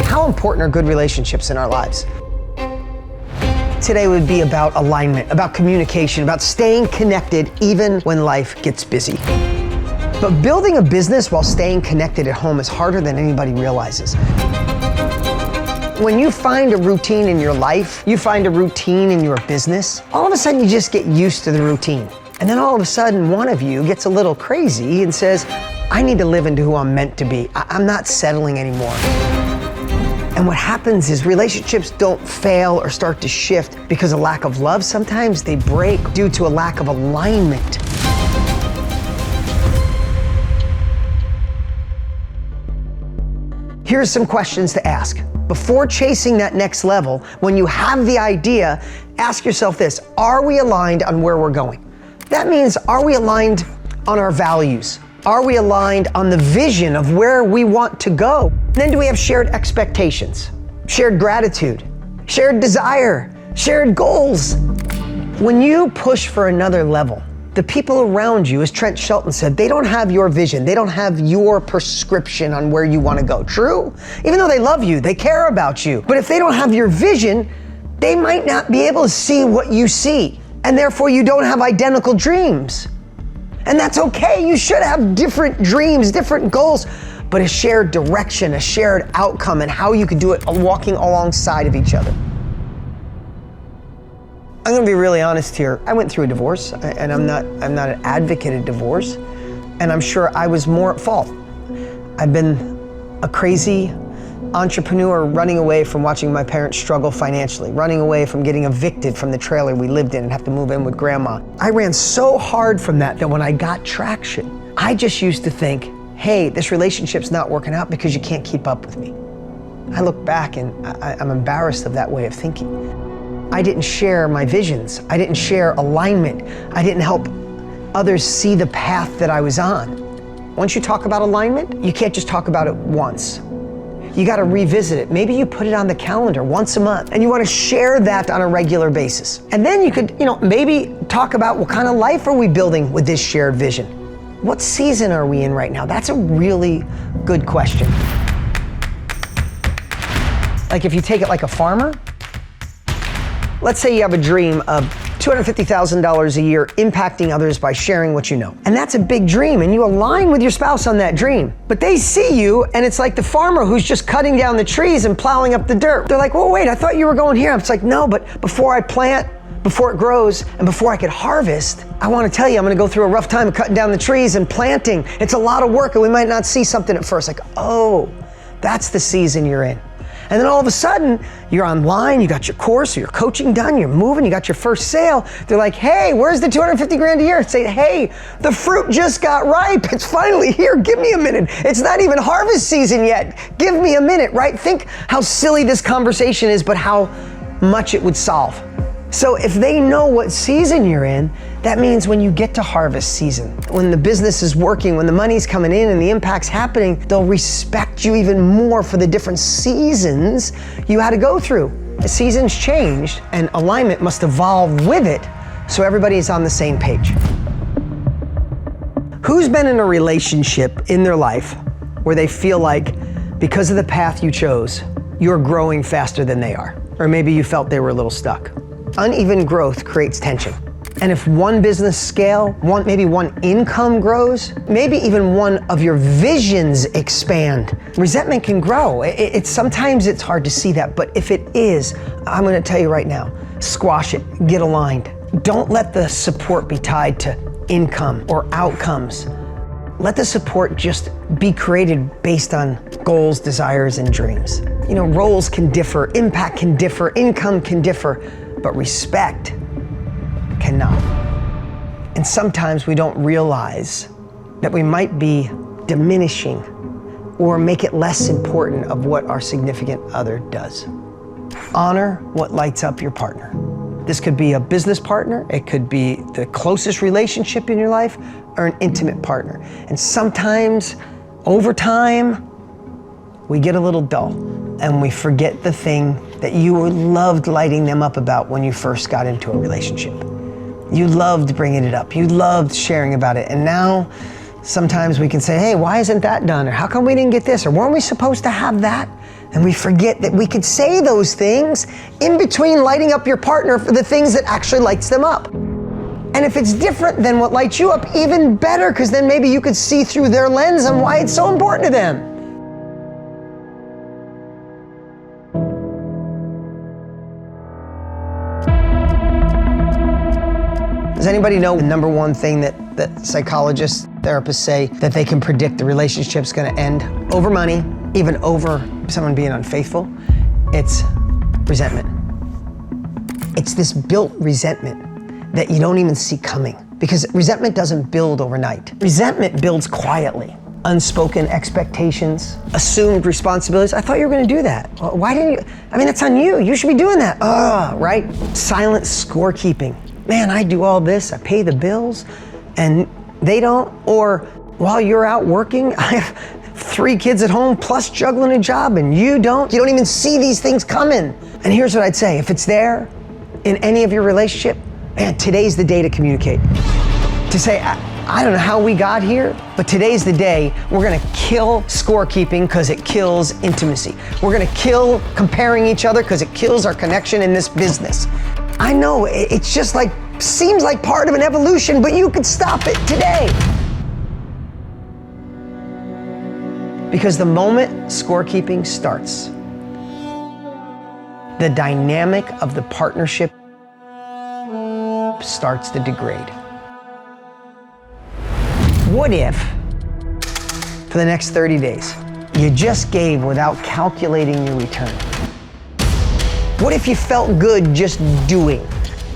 How important are good relationships in our lives? Today would be about alignment, about communication, about staying connected even when life gets busy. But building a business while staying connected at home is harder than anybody realizes. When you find a routine in your life, you find a routine in your business, all of a sudden you just get used to the routine. And then all of a sudden one of you gets a little crazy and says, I need to live into who I'm meant to be. I'm not settling anymore. And what happens is relationships don't fail or start to shift because of lack of love. Sometimes they break due to a lack of alignment. Here's some questions to ask. Before chasing that next level, when you have the idea, ask yourself this: are we aligned on where we're going? That means, are we aligned on our values? Are we aligned on the vision of where we want to go? Then do we have shared expectations, shared gratitude, shared desire, shared goals? When you push for another level, the people around you, as Trent Shelton said, they don't have your vision. They don't have your prescription on where you want to go. True? Even though they love you, they care about you. But if they don't have your vision, they might not be able to see what you see. And therefore you don't have identical dreams. And that's okay. You should have different dreams, different goals, but a shared direction, a shared outcome, and how you could do it walking alongside of each other. I'm gonna be really honest here. I went through a divorce, and I'm not an advocate of divorce, and I'm sure I was more at fault. I've been a crazy entrepreneur running away from watching my parents struggle financially, running away from getting evicted from the trailer we lived in and have to move in with grandma. I ran so hard from that when I got traction, I just used to think, hey, this relationship's not working out because you can't keep up with me. I look back and I'm embarrassed of that way of thinking. I didn't share my visions. I didn't share alignment. I didn't help others see the path that I was on. Once you talk about alignment, you can't just talk about it once. You got to revisit it. Maybe you put it on the calendar once a month and you want to share that on a regular basis. And then you could, maybe talk about what kind of life are we building with this shared vision? What season are we in right now? That's a really good question. Like if you take it like a farmer, let's say you have a dream of $250,000 a year impacting others by sharing what you know. And that's a big dream, and you align with your spouse on that dream. But they see you, and it's like the farmer who's just cutting down the trees and plowing up the dirt. They're like, well, wait, I thought you were going here. It's like, no, but before I plant, before it grows, and before I could harvest, I want to tell you, I'm going to go through a rough time of cutting down the trees and planting. It's a lot of work, and we might not see something at first. Like, oh, that's the season you're in. And then all of a sudden, you're online, you got your course or your coaching done, you're moving, you got your first sale. They're like, hey, where's the 250 grand a year? Say, hey, the fruit just got ripe. It's finally here. Give me a minute. It's not even harvest season yet. Give me a minute, right? Think how silly this conversation is, but how much it would solve. So if they know what season you're in, that means when you get to harvest season, when the business is working, when the money's coming in and the impact's happening, they'll respect you even more for the different seasons you had to go through. The seasons changed and alignment must evolve with it so everybody's on the same page. Who's been in a relationship in their life where they feel like because of the path you chose, you're growing faster than they are? Or maybe you felt they were a little stuck. Uneven growth creates tension. And if one business scale, maybe one income grows, maybe even one of your visions expand, resentment can grow. Sometimes it's hard to see that, but if it is, I'm gonna tell you right now, squash it, get aligned. Don't let the support be tied to income or outcomes. Let the support just be created based on goals, desires, and dreams. Roles can differ, impact can differ, income can differ, but respect cannot. And sometimes we don't realize that we might be diminishing or make it less important of what our significant other does. Honor what lights up your partner. This could be a business partner, it could be the closest relationship in your life, or an intimate partner. And sometimes, over time, we get a little dull and we forget the thing that you loved lighting them up about when you first got into a relationship. You loved bringing it up. You loved sharing about it. And now Sometimes we can say, hey, why isn't that done? Or how come we didn't get this? Or weren't we supposed to have that? And we forget that we could say those things in between lighting up your partner for the things that actually lights them up. And if it's different than what lights you up, even better, because then maybe you could see through their lens on why it's so important to them. Does anybody know the number one thing that psychologists, therapists say that they can predict the relationship's gonna end over money, even over someone being unfaithful? It's resentment. It's this built resentment that you don't even see coming, because resentment doesn't build overnight. Resentment builds quietly. Unspoken expectations, assumed responsibilities. I thought you were gonna do that. Why didn't you? I mean, that's on you. You should be doing that. Right? Silent scorekeeping. Man, I do all this, I pay the bills, and they don't. Or while you're out working, I have 3 kids at home plus juggling a job, and you don't. You don't even see these things coming. And here's what I'd say, if it's there in any of your relationship, man, today's the day to communicate. To say, I don't know how we got here, but today's the day we're gonna kill scorekeeping because it kills intimacy. We're gonna kill comparing each other because it kills our connection in this business. I know, it's just like, seems like part of an evolution, but you could stop it today. Because the moment scorekeeping starts, the dynamic of the partnership starts to degrade. What if, for the next 30 days, you just gave without calculating your return? What if you felt good just doing?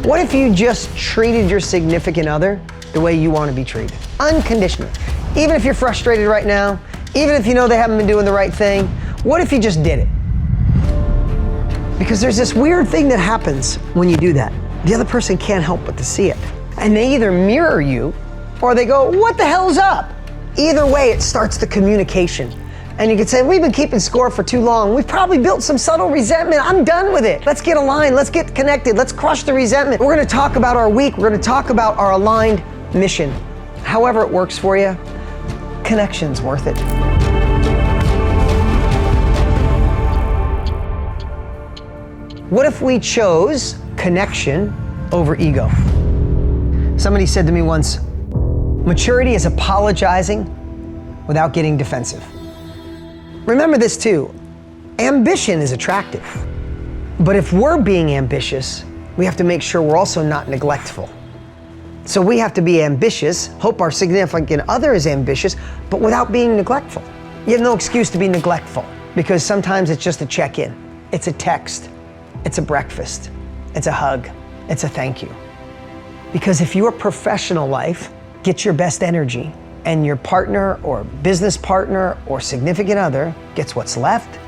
What if you just treated your significant other the way you want to be treated? Unconditionally. Even if you're frustrated right now, even if you know they haven't been doing the right thing, what if you just did it? Because there's this weird thing that happens when you do that. The other person can't help but to see it. And they either mirror you or they go, what the hell's up? Either way, it starts the communication. And you could say, we've been keeping score for too long. We've probably built some subtle resentment. I'm done with it. Let's get aligned. Let's get connected. Let's crush the resentment. We're gonna talk about our week. We're gonna talk about our aligned mission. However it works for you, connection's worth it. What if we chose connection over ego? Somebody said to me once, maturity is apologizing without getting defensive. Remember this too, ambition is attractive. But if we're being ambitious, we have to make sure we're also not neglectful. So we have to be ambitious, hope our significant other is ambitious, but without being neglectful. You have no excuse to be neglectful, because sometimes it's just a check-in. It's a text, it's a breakfast, it's a hug, it's a thank you. Because if your professional life gets your best energy, and your partner or business partner or significant other gets what's left,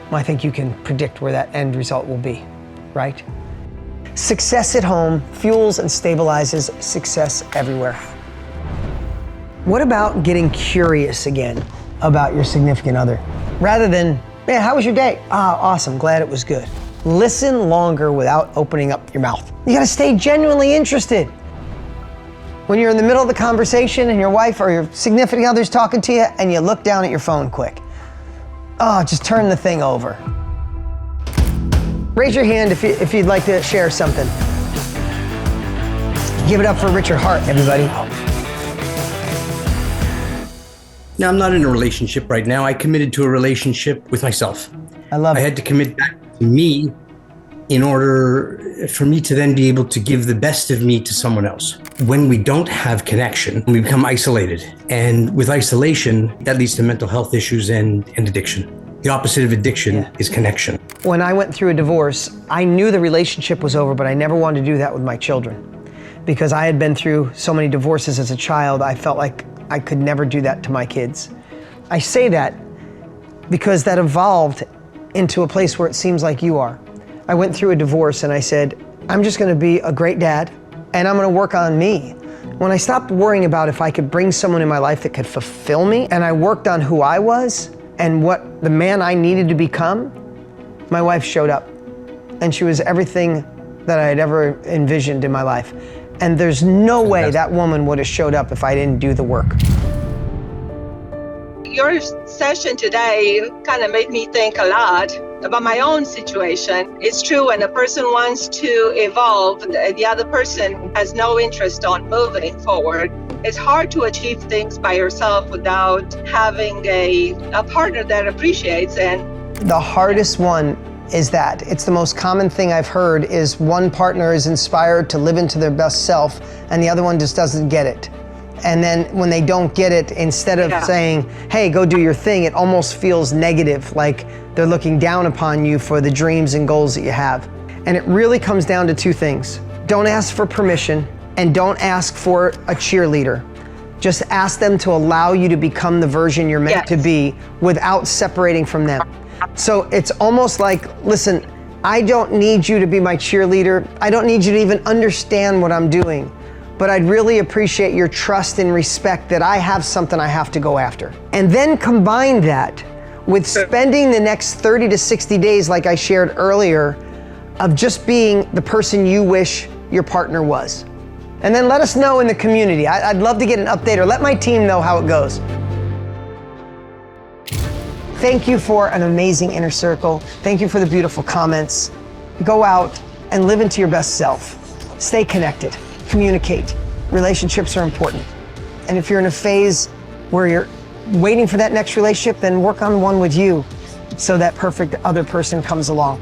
well, I think you can predict where that end result will be, right? Success at home fuels and stabilizes success everywhere. What about getting curious again about your significant other? Rather than, man, how was your day? Awesome, glad it was good. Listen longer without opening up your mouth. You gotta stay genuinely interested. When you're in the middle of the conversation and your wife or your significant other's talking to you and you look down at your phone quick. Just turn the thing over. Raise your hand if you'd like to share something. Give it up for Richard Hart, everybody. Now, I'm not in a relationship right now. I committed to a relationship with myself. I love it. I had to commit back to me in order for me to then be able to give the best of me to someone else. When we don't have connection, we become isolated. And with isolation, that leads to mental health issues and addiction. The opposite of addiction is connection. When I went through a divorce, I knew the relationship was over, but I never wanted to do that with my children. Because I had been through so many divorces as a child, I felt like I could never do that to my kids. I say that because that evolved into a place where it seems like you are. I went through a divorce and I said, I'm just gonna be a great dad and I'm gonna work on me. When I stopped worrying about if I could bring someone in my life that could fulfill me, and I worked on who I was and what the man I needed to become, my wife showed up. And she was everything that I had ever envisioned in my life. And there's no way that woman would have showed up if I didn't do the work. your session today kind of made me think a lot about my own situation. It's true, when a person wants to evolve, the other person has no interest on moving forward. It's hard to achieve things by yourself without having a partner that appreciates. And the hardest one is that it's the most common thing I've heard is one partner is inspired to live into their best self and the other one just doesn't get it. And then when they don't get it, instead of saying, hey, go do your thing, it almost feels negative, like they're looking down upon you for the dreams and goals that you have. And it really comes down to two things. Don't ask for permission and don't ask for a cheerleader. Just ask them to allow you to become the version you're meant to be without separating from them. So it's almost like, listen, I don't need you to be my cheerleader. I don't need you to even understand what I'm doing. But I'd really appreciate your trust and respect that I have something I have to go after. And then combine that with spending the next 30 to 60 days, like I shared earlier, of just being the person you wish your partner was. And then let us know in the community. I'd love to get an update, or let my team know how it goes. Thank you for an amazing inner circle. Thank you for the beautiful comments. Go out and live into your best self. Stay connected. Communicate. Relationships are important. And if you're in a phase where you're waiting for that next relationship, then work on one with you so that perfect other person comes along.